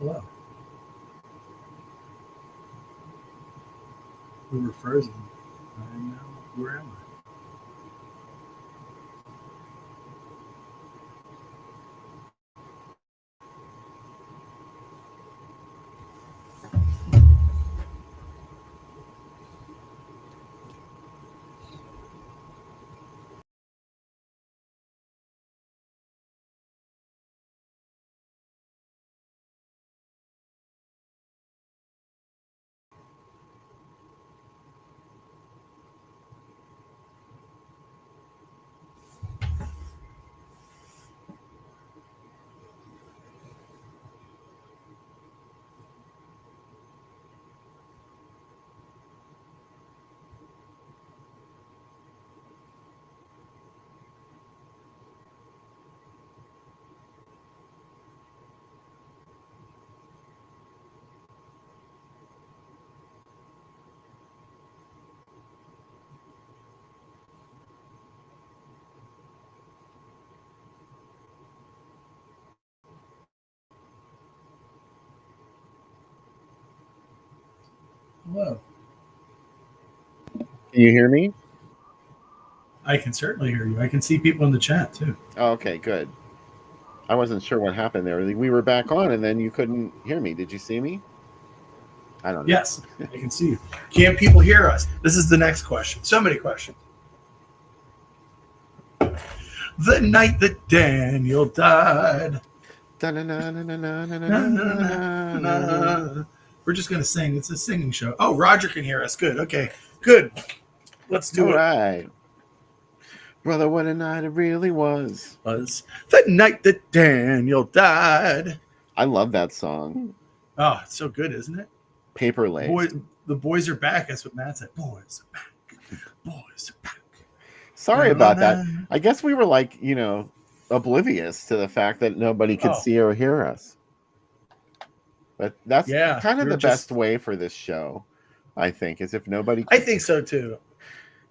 Hello. We were frozen. And now, where am I? Hello. Can you hear me? I can certainly hear you. I can see people in the chat too. Oh, okay, good. I wasn't sure what happened there. We were back on, and then you couldn't hear me. Did you see me? I don't know. Yes, I can see you. Can't people hear us? This is the next question. So many questions. The night that Daniel died. We're just going to sing. It's a singing show. Oh, Roger can hear us. Good. Okay. Good. Let's do All it. right. Brother, what a night it really was. Was the night that Daniel died. I love that song. Oh, it's so good, isn't it? Paper Lace. The boys are back. That's what Matt said. Boys are back. Boys are back. Sorry about that. I guess we were like, oblivious to the fact that nobody could see or hear us. But that's kind of the best way for this show, I think, is if nobody... I think so, too.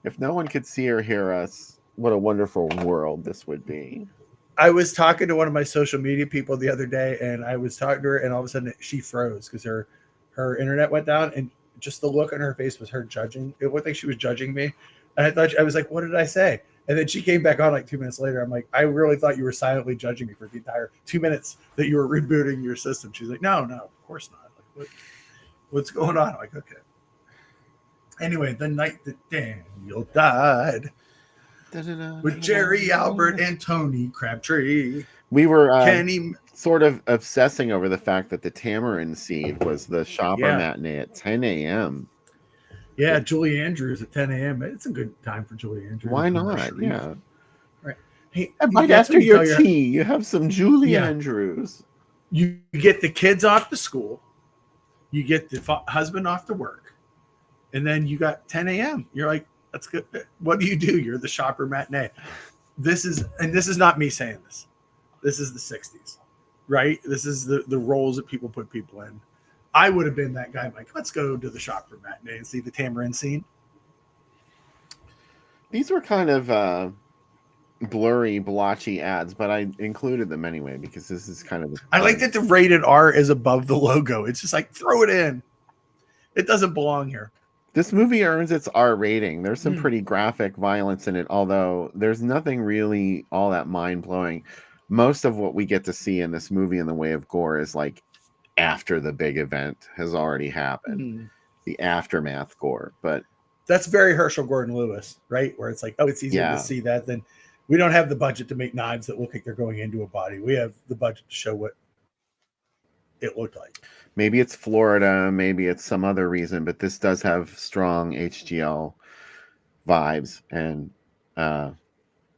If no one could see or hear us, what a wonderful world this would be. I was talking to one of my social media people the other day, and I was talking to her, and all of a sudden she froze because her internet went down, and just the look on her face was her judging. It looked like she was judging me. And I was like, what did I say? And then she came back on like 2 minutes later. I'm like, I really thought you were silently judging me for the entire 2 minutes that you were rebooting your system. She's like, no, of course not. Like, what's going on? I'm like, okay. Anyway, the night that Daniel died with Jerry, Albert, and Tony Crabtree. We were sort of obsessing over the fact that the Tamarind Seed was the shopper matinee at 10 a.m. Yeah, Julie Andrews at 10 a.m. It's a good time for Julie Andrews. Why not? Yeah. Right. Hey, right after your tea, you have some Julie Andrews. You get the kids off to school. You get the husband off to work. And then you got 10 a.m. You're like, that's good. What do? You're the shopper matinee. This is not me saying this. This is the 60s, right? This is the roles that people put people in. I would have been that guy. I'm like, let's go to the shopper matinee and see the Tamarind Scene. These were kind of blurry, blotchy ads, but I included them anyway because this is kind of... I like that the rated R is above the logo. It's just like, throw it in. It doesn't belong here. This movie earns its R rating. There's some pretty graphic violence in it, although there's nothing really all that mind-blowing. Most of what we get to see in this movie in the way of gore is like after the big event has already happened. The aftermath gore. But that's very Herschel Gordon Lewis, right? Where it's like, oh, it's easier to see that than... We don't have the budget to make knives that look like they're going into a body. We have the budget to show what it looked like. Maybe it's Florida, maybe it's some other reason, but this does have strong HGL vibes. And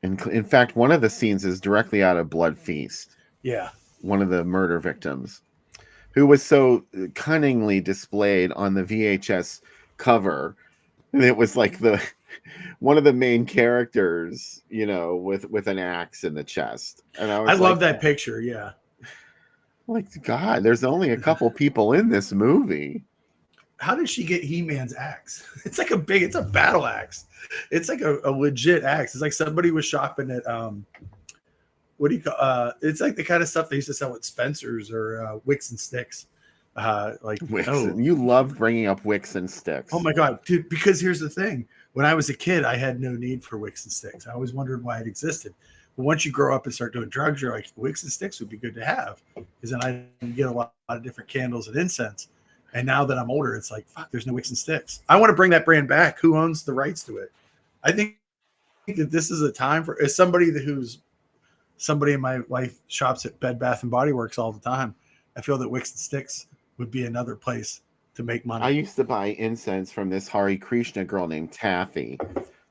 in fact, one of the scenes is directly out of Blood Feast. Yeah. One of the murder victims, who was so cunningly displayed on the VHS cover. And it was like one of the main characters, with an axe in the chest. And I love that picture. Yeah. Like, God, there's only a couple people in this movie. How did she get He-Man's axe? It's like it's a battle axe. It's like a legit axe. It's like somebody was shopping at what do you call? It's like the kind of stuff they used to sell at Spencer's or Wicks and Sticks. Like Wicks. oh, You love bringing up Wicks and Sticks. oh my god, dude! Because here's the thing: when I was a kid, I had no need for Wicks and Sticks. I always wondered why it existed. But once you grow up and start doing drugs, you're like, Wicks and Sticks would be good to have, because then I can get a lot of different candles and incense. And now that I'm older, it's like, fuck, there's no Wicks and Sticks. I want to bring that brand back. Who owns the rights to it? I think that this is a time for, as somebody who's somebody in my life shops at Bed Bath and Body Works all the time. I feel that Wicks and Sticks would be another place to make money. I used to buy incense from this Hare Krishna girl named Taffy,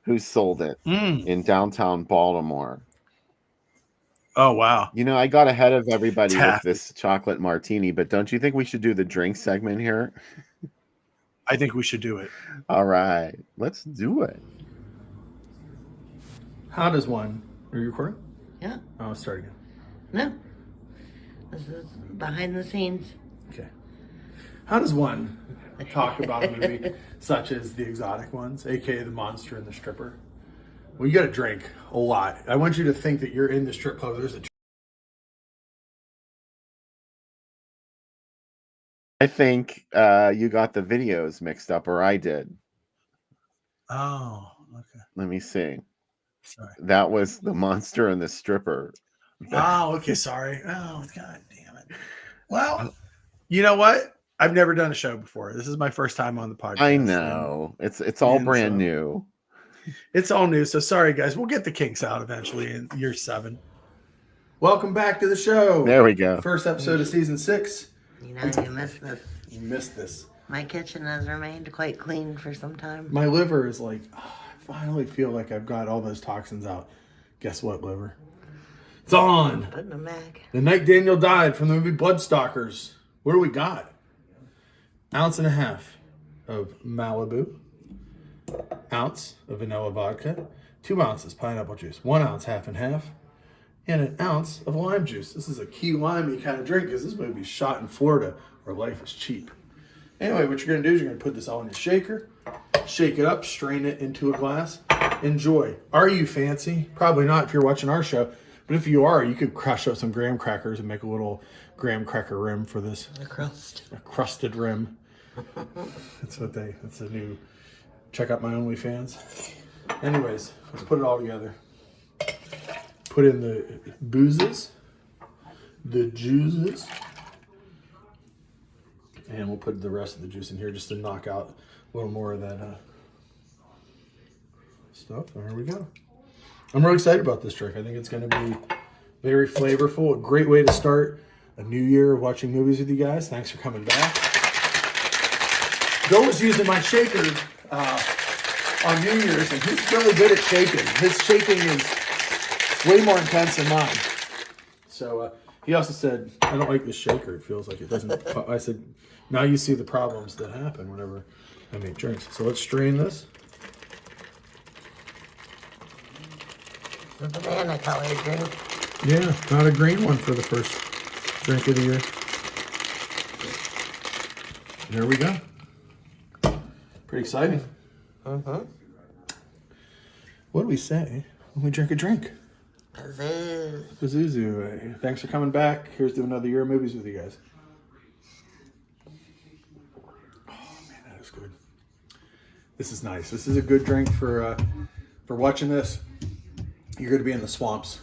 who sold it in downtown Baltimore. Oh, wow. You know, I got ahead of everybody with this chocolate martini, but don't you think we should do the drink segment here? I think we should do it. All right, let's do it. How does one? Are you recording? Yeah. Oh, start again. No. This is behind the scenes. Okay. How does one talk about a movie such as The Exotic Ones, aka The Monster and the Stripper? Well, you got to drink a lot. I want you to think that you're in the strip club. There's a. I think you got the videos mixed up, or I did. Oh, okay. Let me see. Sorry. That was The Monster and the Stripper. Oh, okay. Sorry. Oh, god damn it. Well, you know what? I've never done a show before. This is my first time on the podcast. I know. It's all brand new. It's all new. So sorry, guys. We'll get the kinks out eventually in year 7. Welcome back to the show. There we go. First episode of season 6. You know, you missed this. You missed this. My kitchen has remained quite clean for some time. My liver is like, I finally feel like I've got all those toxins out. Guess what, liver? It's on. Putting them back. The night Daniel died from the movie Blood Stalkers. What do we got? 1.5 ounces of Malibu. Ounce of vanilla vodka. 2 ounces pineapple juice. 1 ounce half and half. And 1 ounce of lime juice. This is a key limey kind of drink because this movie's shot in Florida where life is cheap. Anyway, what you're going to do is you're going to put this all in your shaker. Shake it up. Strain it into a glass. Enjoy. Are you fancy? Probably not if you're watching our show. But if you are, you could crush up some graham crackers and make a little graham cracker rim for this. A crust. A crusted rim. That's a new, check out my OnlyFans. Anyways, let's put it all together. Put in the boozes, the juices, and we'll put the rest of the juice in here just to knock out a little more of that stuff. There we go. I'm really excited about this drink. I think it's going to be very flavorful. A great way to start a new year of watching movies with you guys. Thanks for coming back. Joe was using my shaker on New Year's, and he's really good at shaking. His shaking is way more intense than mine. So he also said, I don't like this shaker. It feels like it doesn't. I said, now you see the problems that happen whenever I make drinks. So let's strain this. The banana colored drink. Yeah, not a green one for the first drink of the year. There we go. Pretty exciting. Mm-hmm. What do we say when we drink a drink? Kazoo. Pazuzu. Thanks for coming back. Here's to another year of movies with you guys. Oh man, that is good. This is nice. This is a good drink for watching this. You're going to be in the swamps.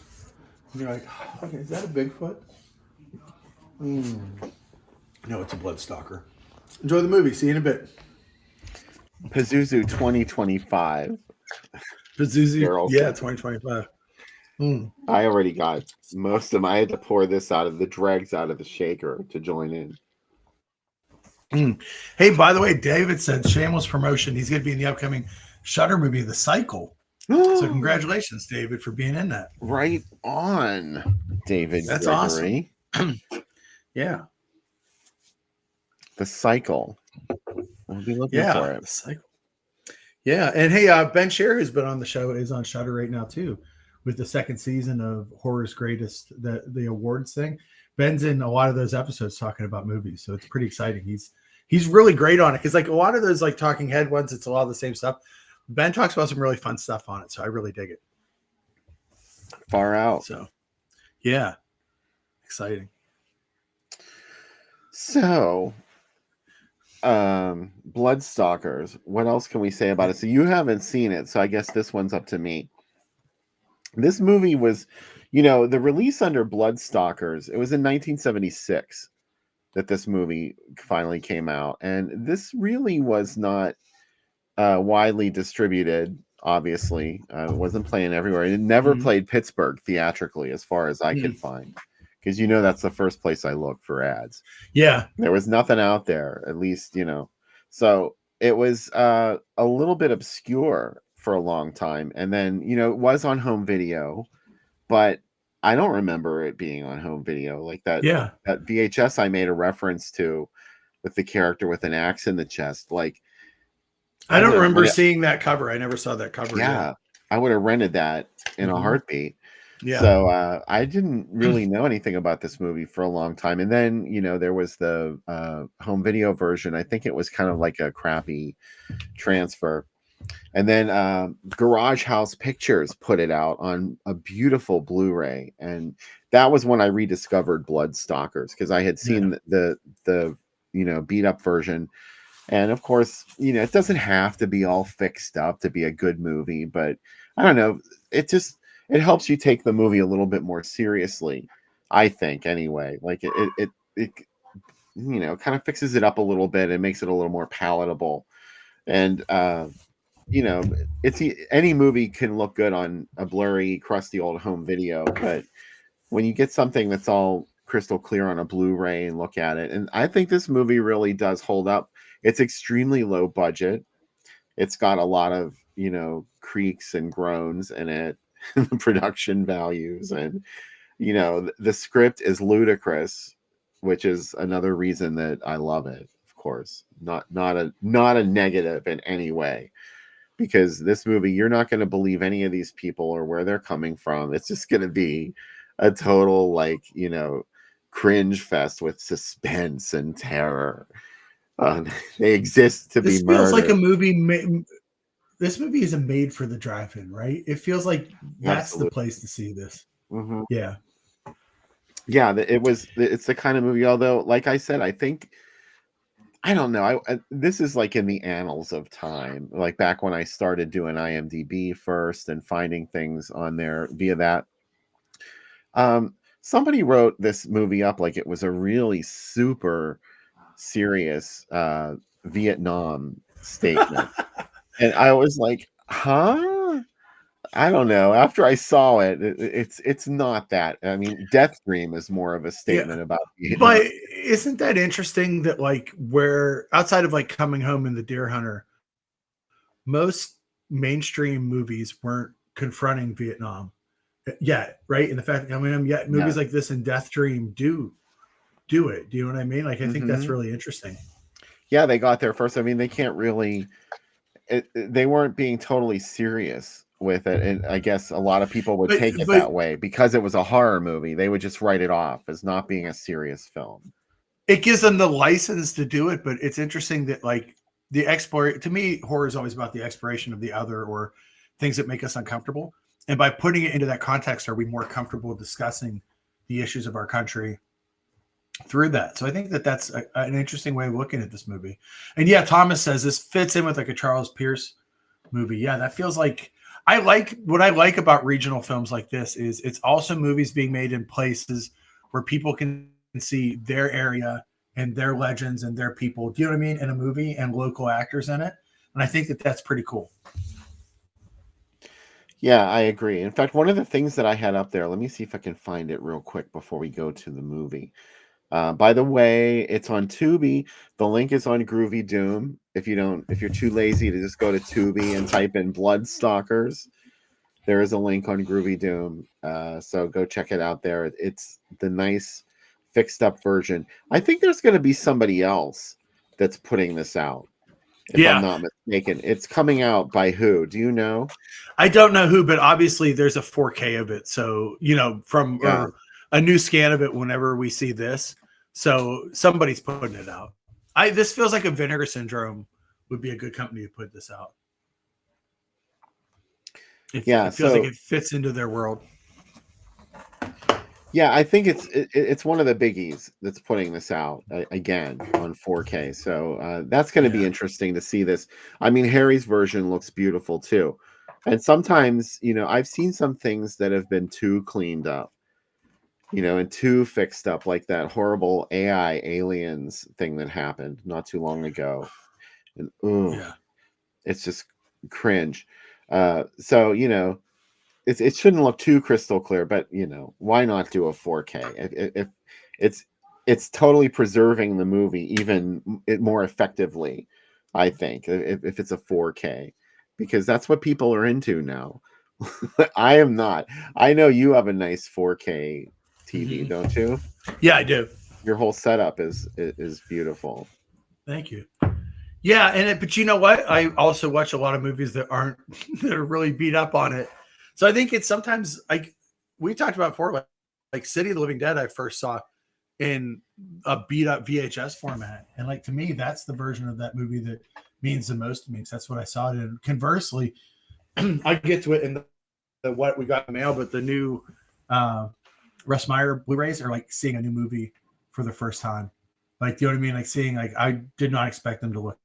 And you're like, oh, okay, is that a Bigfoot? No, it's a Bloodstalker. Enjoy the movie. See you in a bit. Pazuzu 2025. Pazuzu, yeah, 2025. I already got most of them. I had to pour this out of the dregs out of the shaker to join in. Hey, by the way, David said shameless promotion. He's going to be in the upcoming Shudder movie, The Cycle. So congratulations, David, for being in that. Right on, David. That's Gregory. awesome. Yeah. The Cycle. We'll be looking for it. The Cycle. Yeah, and hey, Ben Scher, who's been on the show, is on Shudder right now too, with the second season of Horror's Greatest, the awards thing. Ben's in a lot of those episodes talking about movies, so it's pretty exciting. He's really great on it because like a lot of those like talking head ones, it's a lot of the same stuff. Ben talks about some really fun stuff on it, so I really dig it. Far out. So, Yeah. Exciting. So, Blood Stalkers. What else can we say about it? So you haven't seen it, so I guess this one's up to me. This movie was, the release under Blood Stalkers. It was in 1976 that this movie finally came out, and this really was not widely distributed. Obviously, it wasn't playing everywhere. It never played Pittsburgh theatrically, as far as I could find, because that's the first place I look for ads. Yeah. There was nothing out there, at least, So it was a little bit obscure for a long time. And then, it was on home video, but I don't remember it being on home video like that. Yeah. That VHS I made a reference to with the character with an axe in the chest. Like, I don't remember seeing that cover. I never saw that cover. Yeah. I would have rented that in a heartbeat. Yeah. So I didn't really know anything about this movie for a long time. And then, there was the home video version. I think it was kind of like a crappy transfer. And then Garage House Pictures put it out on a beautiful Blu-ray. And that was when I rediscovered Blood Stalkers, because I had seen the beat up version. And of course, it doesn't have to be all fixed up to be a good movie, but I don't know. It helps you take the movie a little bit more seriously, I think, anyway. Like it kind of fixes it up a little bit and makes it a little more palatable. And any movie can look good on a blurry, crusty old home video, but when you get something that's all crystal clear on a Blu-ray and look at it, and I think this movie really does hold up. It's extremely low budget. It's got a lot of, creaks and groans in it, production values, and the script is ludicrous, which is another reason that I love it. Of course, not a negative in any way, because this movie, you're not going to believe any of these people or where they're coming from. It's just going to be a total cringe fest with suspense and terror. They exist to be murdered. Feels like a movie. This movie isn't made for the drive-in, right? It feels like that's the place to see this. Mm-hmm. Yeah. Yeah, it's the kind of movie, although, like I said, I don't know. This is like in the annals of time, like back when I started doing IMDb first and finding things on there via that. Somebody wrote this movie up like it was a really super serious Vietnam statement. And I was like, huh? I don't know. After I saw it, it's not that. I mean, Death Dream is more of a statement about Vietnam. But isn't that interesting that where outside of Coming Home and The Deer Hunter, most mainstream movies weren't confronting Vietnam yet, right? And the fact that Coming Home, yet movies like this and Death Dream do it. Do you know what I mean? I think that's really interesting. Yeah, they got there first. I mean, they can't really. They weren't being totally serious with it, and I guess a lot of people would take it that way because it was a horror movie. They would just write it off as not being a serious film. It gives them the license to do it, but it's interesting that the to me, horror is always about the exploration of the other or things that make us uncomfortable. And by putting it into that context, are we more comfortable discussing the issues of our country through that? So I think that's an interesting way of looking at this movie. And yeah, Thomas says this fits in with a Charles Pierce movie. Yeah, that feels like what I like about regional films like this is it's also movies being made in places where people can see their area and their legends and their people. Do you know what I mean? In a movie and local actors in it. And I think that's pretty cool. Yeah, I agree. In fact, one of the things that I had up there, let me see if I can find it real quick before we go to the movie. By the way, it's on Tubi. The link is on Groovy Doom. If you're too lazy to just go to Tubi and type in Blood Stalkers, there is a link on Groovy Doom. So go check it out there. It's the nice fixed up version. I think there's going to be somebody else that's putting this out. If I'm not mistaken. It's coming out by who? Do you know? I don't know who, but obviously there's a 4K of it. So, from a new scan of it whenever we see this. So somebody's putting it out. This feels like a Vinegar Syndrome would be a good company to put this out. It feels like it fits into their world. Yeah, I think it's one of the biggies that's putting this out again on 4K. So that's going to be Yeah. interesting to see this. I mean, Harry's version looks beautiful too. And sometimes, I've seen some things that have been too cleaned up, and too fixed up, like that horrible AI aliens thing that happened not too long ago. And Yeah. it's just cringe. So, it shouldn't look too crystal clear, but why not do a 4K if it's totally preserving the movie even more effectively, I think, if it's a 4K, because that's what people are into now. I am not. I know you have a nice 4K TV, Mhm. don't you? Yeah, I do. Your whole setup is beautiful. Thank you. Yeah, but you know what? I also watch a lot of movies that aren't that are really beat up on it. So I think it's sometimes like we talked about before, like City of the Living Dead. I first saw in a beat up VHS format, and like to me, that's the version of that movie that means the most to me. Because that's what I saw it in. Conversely, I get to it in the what we got in the mail, but the new uh, Russ Meyer Blu-rays are like seeing a new movie for the first time. Like, do you know what I mean? Like seeing, like, I did not expect them to look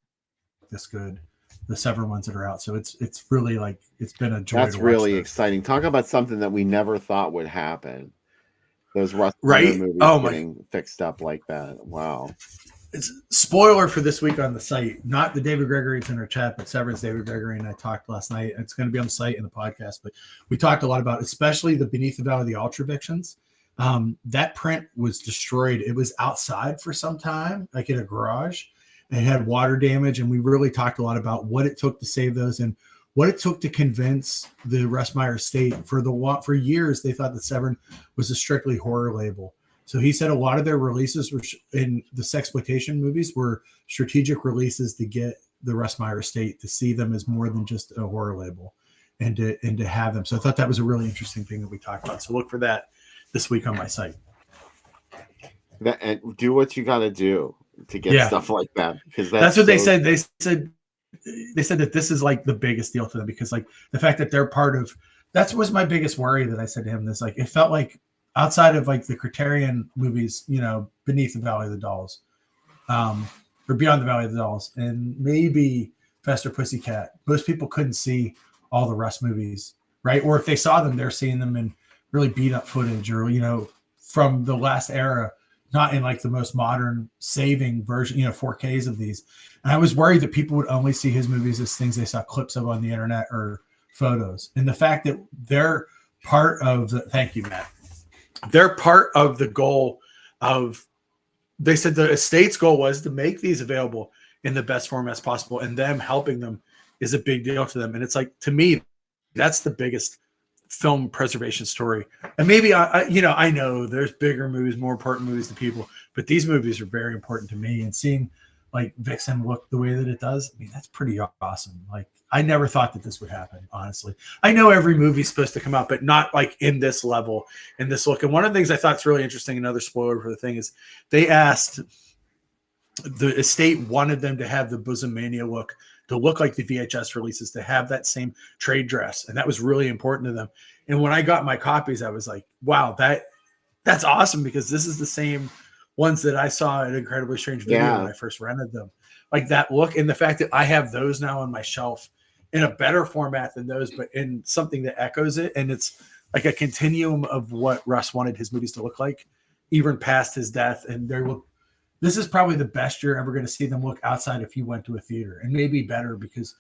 this good, the several ones that are out. So it's really like it's been a joy That's to watch really those. exciting. Talk about something that we never thought would happen. Those Russ Meyer Right? movies Oh my! getting fixed up like that. Wow. It's spoiler for this week on the site. Not the David Gregory's in our chat, but Severance David Gregory and I talked last night. It's going to be on the site and the podcast, but we talked a lot about, especially the Beneath the Valley of the Ultravictions. That print was destroyed. It was outside for some time, like in a garage. It had water damage, and we really talked a lot about what it took to save those and what it took to convince the Russ Meyer estate. For years they thought that Severn was a strictly horror label. So he said a lot of their releases were in the sexploitation movies were strategic releases to get the Russ Meyer estate to see them as more than just a horror label, and to have them. So I thought that was a really interesting thing that we talked about. So look for that this week on my site. And do what you got to do to get Yeah. stuff like that, because That's what they said. They said that this is like the biggest deal to them, because like the fact that they're part of, that was my biggest worry that I said to him. This, like, it felt like outside of like the Criterion movies, Beneath the Valley of the Dolls, or Beyond the Valley of the Dolls, and maybe Faster Pussycat, most people couldn't see all the Russ movies, right? Or if they saw them, they're seeing them in really beat up footage, or from the last era, not in like the most modern saving version, 4Ks of these. And I was worried that people would only see his movies as things they saw clips of on the internet or photos. And the fact that they're part of the, thank you, Matt. They're part of the goal of, they said the estate's goal was to make these available in the best formats possible, and them helping them is a big deal to them. And it's like, to me, that's the biggest film preservation story. And maybe I know there's bigger movies, more important movies to people, but these movies are very important to me. And seeing like Vixen look the way that it does, I mean, that's pretty awesome. Like, I never thought that this would happen, honestly. I know every movie's supposed to come out, but not like in this level, in this look. And one of the things I thought is really interesting, another spoiler for the thing, is they asked, the estate wanted them to have the Bosom Mania look, to look like the VHS releases, to have that same trade dress. And that was really important to them. And when I got my copies, I was like, wow, that's awesome, because this is the same ones that I saw at Incredibly Strange Video when I first rented them. Like that look, and the fact that I have those now on my shelf in a better format than those, but in something that echoes it. And it's like a continuum of what Russ wanted his movies to look like, even past his death. And this is probably the best you're ever going to see them look outside if you went to a theater, and maybe better, because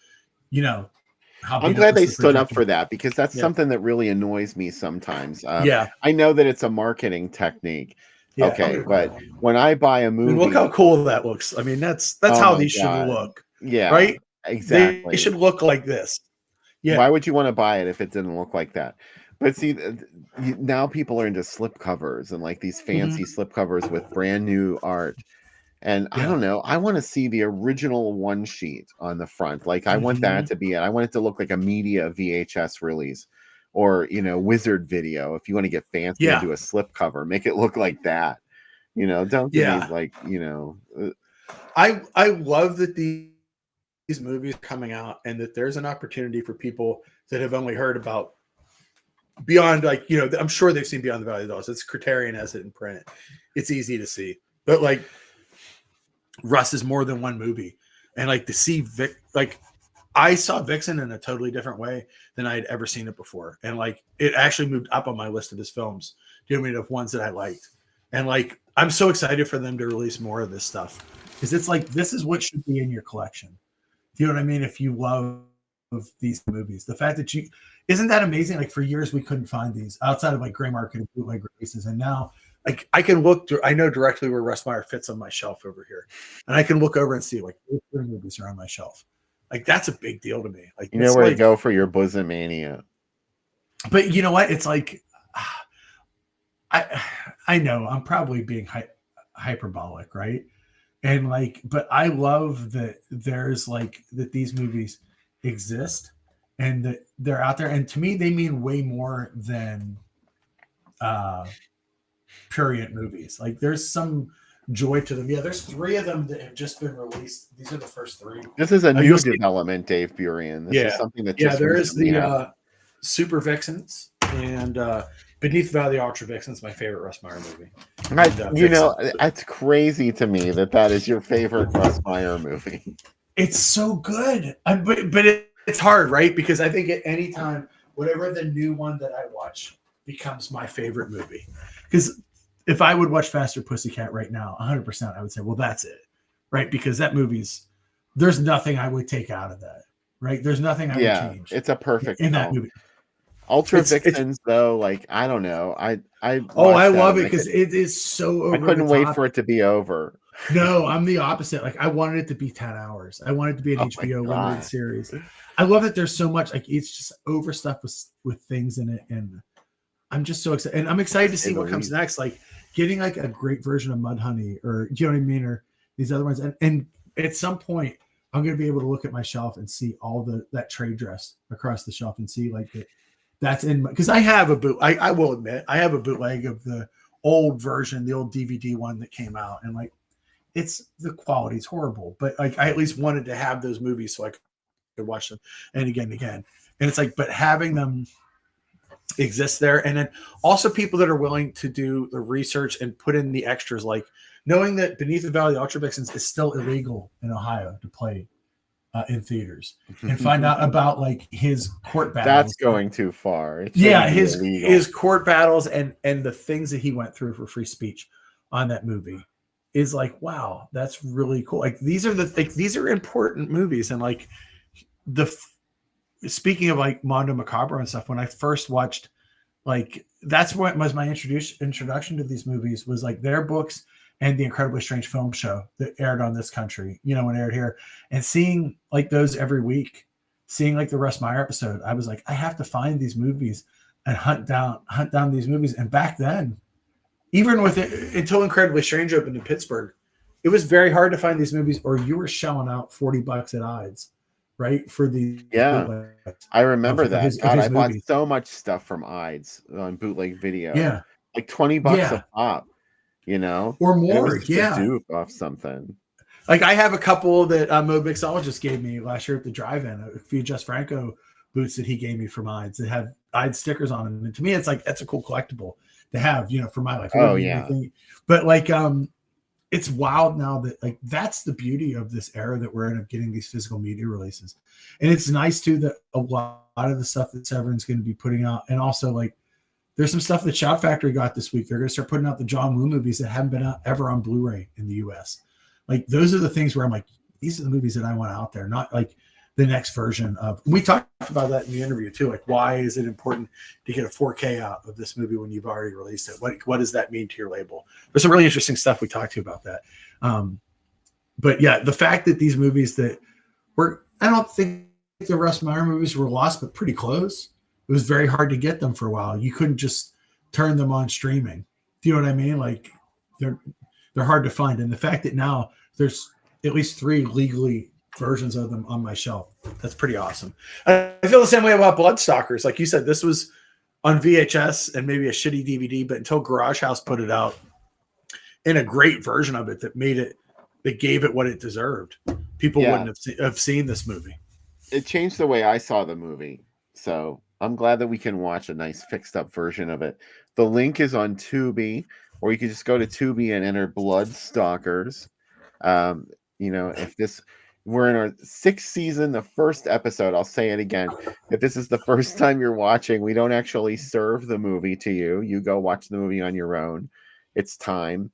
I'm glad they stood up for that, because that's something that really annoys me sometimes. I know that it's a marketing technique. Yeah. Okay, but when I buy a movie, look how cool that looks. I mean, that's how these should look. Yeah, right. Exactly. They should look like this. Yeah. Why would you want to buy it if it didn't look like that? But see, now people are into slip covers and like these fancy slip covers with brand new art. And I don't know, I want to see the original one sheet on the front. Like, I want that to be it. I want it to look like a media VHS release, or, Wizard Video. If you want to get fancy and do a slip cover, make it look like that. Don't give me like, I love that these movies are coming out, and that there's an opportunity for people that have only heard about Beyond, like, you know, I'm sure they've seen Beyond the Valley of Dolls. It's Criterion has it in print. It's easy to see. But like Russ is more than one movie. And like to see Vic, like I saw Vixen in a totally different way than I had ever seen it before. And like it actually moved up on my list of his films, doing of ones that I liked. And like I'm so excited for them to release more of this stuff. Because it's like this is what should be in your collection. Do you know what I mean? If you love these movies, the fact that you isn't that amazing? Like for years we couldn't find these outside of like gray market and bootleg releases, and now like I can look through. I know directly where Russ Meyer fits on my shelf over here, and I can look over and see like what movies are on my shelf. Like that's a big deal to me. Like you know where to go for your bosom mania. But you know what? It's like I know I'm probably being hyperbolic, right? And like, but I love that there's like that these movies exist and that they're out there. And to me, they mean way more than prurient movies. Like there's some joy to them. Yeah, there's 3 of them that have just been released. These are the first 3. This is a new development, Dave Burian. This is something that just there is the Super Vixens and Beneath the Valley Ultra Vixens, my favorite Russ Meyer movie. You know, it's crazy to me that is your favorite Russ Meyer movie. It's so good, but it's hard, right? Because I think at any time, whatever the new one that I watch becomes my favorite movie. Because if I would watch Faster Pussycat right now, 100%, I would say, well, that's it, right? Because that there's nothing I would take out of that, right? There's nothing I would change. It's a perfect in that movie. Ultra Vixens, though, like I don't know, I love it because it is so over. I couldn't wait for it to be over. No, I'm the opposite. Like I wanted it to be 10 hours. I wanted it to be an HBO limited series. I love that there's so much like it's just overstuffed with things in it, and I'm just so excited. And I'm excited to see what comes next. Like getting like a great version of Mudhoney, or do you know what I mean, or these other ones. And at some point, I'm going to be able to look at my shelf and see all that trade dress across the shelf and see like that's in because I have a boot. I will admit I have a bootleg of the old version, the old DVD one that came out, and like the quality's horrible, but like I at least wanted to have those movies so I could watch them and again. And it's like, but having them exist there, and then also people that are willing to do the research and put in the extras, like knowing that Beneath the Valley Ultra Vixens is still illegal in Ohio to play in theaters, and find out about like his court battles. That's going too far. His court battles and the things that he went through for free speech on that movie is like, wow, that's really cool. Like these are important movies, and like speaking of like Mondo Macabre and stuff, when I first watched, like that's what was my introduction to these movies, was like their books and the Incredibly Strange Film Show that aired on This Country, when aired here, and seeing like those every week, seeing like the Russ Meyer episode, I was like, I have to find these movies and hunt down these movies. And back then, even with it, until Incredibly Strange opened in Pittsburgh, it was very hard to find these movies, or you were shelling out $40 at Ides, right? For the I remember that. I bought so much stuff from Ides on bootleg video. Yeah, like $20 a pop. Or more, dupe off something. Like I have a couple that Mo Mixologist gave me last year at the drive-in, a few Just Franco boots that he gave me from Ides that have Ides stickers on them. And to me, it's like, that's a cool collectible to have, for my life. Oh yeah. But like, it's wild now that like, that's the beauty of this era that we're in, of getting these physical media releases. And it's nice too, that a lot of the stuff that Severin's going to be putting out, and also like, there's some stuff that Shout Factory got this week. They're going to start putting out the John Woo movies that haven't been out ever on Blu-ray in the US. Like those are the things where I'm like, these are the movies that I want out there, not like the next version of. We talked about that in the interview too. Like, why is it important to get a 4K out of this movie when you've already released it? What does that mean to your label? There's some really interesting stuff we talked to about that. But yeah, the fact that these movies that I don't think the Russ Meyer movies were lost, but pretty close. It was very hard to get them for a while. You couldn't just turn them on streaming. Do you know what I mean? Like they're hard to find. And the fact that now there's at least 3 legally versions of them on my shelf, that's pretty awesome. I feel the same way about Bloodstalkers. Like you said, this was on VHS and maybe a shitty DVD, but until Garage House put it out in a great version of it that gave it what it deserved, people wouldn't have seen this movie. It changed the way I saw the movie. So I'm glad that we can watch a nice fixed up version of it. The link is on Tubi, or you can just go to Tubi and enter Blood Stalkers. You know, if this we're in our 6th season, the first episode, I'll say it again. If this is the first time you're watching, we don't actually serve the movie to you. You go watch the movie on your own. It's time.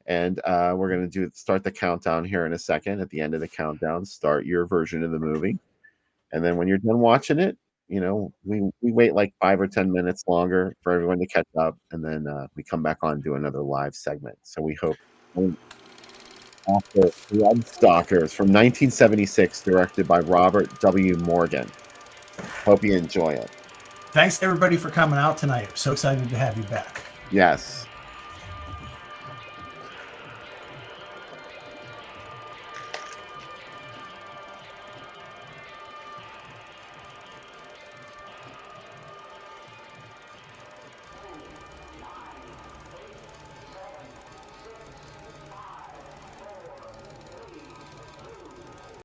And we're going to start the countdown here in a second. At the end of the countdown, start your version of the movie. And then when you're done watching it, you know, we wait like 5 or 10 minutes longer for everyone to catch up. And then we come back on and do another live segment. So we hope after Blood Stalkers from 1976, directed by Robert W. Morgan. Hope you enjoy it. Thanks everybody for coming out tonight. I'm so excited to have you back. Yes.